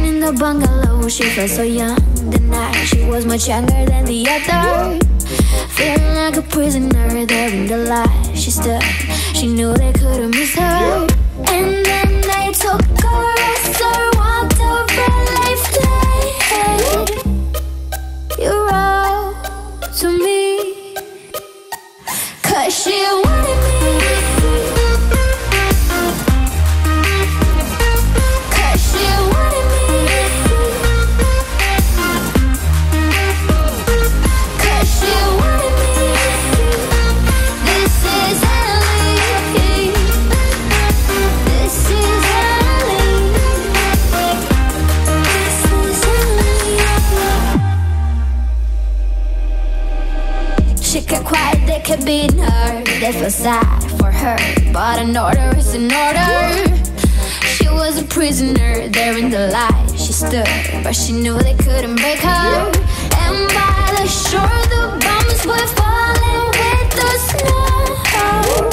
in the bungalow, she felt so young. The night she was much younger than the other, feeling like a prisoner there in the light. She stood, she knew they couldn't miss her. And then they took her as her, walked over life dead. You wrote to me, 'cause she wanted me. She kept quiet, they kept beating her. They felt sad for her, but an order is an order. She was a prisoner there in the light. She stood, but she knew they couldn't break her. And by the shore, the bombs were falling with the snow.